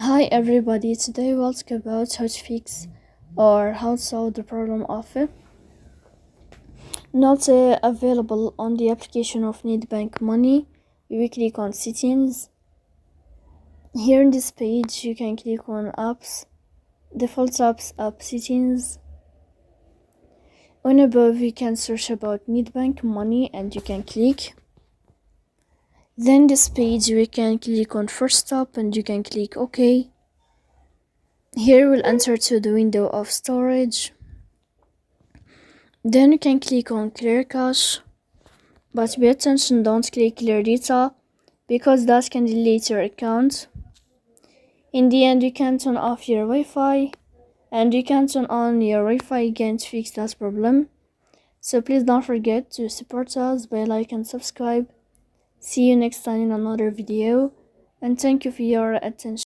Hi everybody, today we'll talk about how to fix or how to solve the problem of not available on the application of Nedbank money. We click on settings. Here in this page you can click on apps, default apps, app settings. On above you can search about Nedbank money and you can click. Then this page we can click on first stop and you can click OK. Here we'll enter to the window of storage. Then you can click on clear cache, but pay attention, don't click clear data because that can delete your account. In the end you can turn off your Wi-Fi and you can turn on your Wi-Fi again to fix that problem. So please don't forget to support us by like and subscribe. See you next time in another video and thank you for your attention.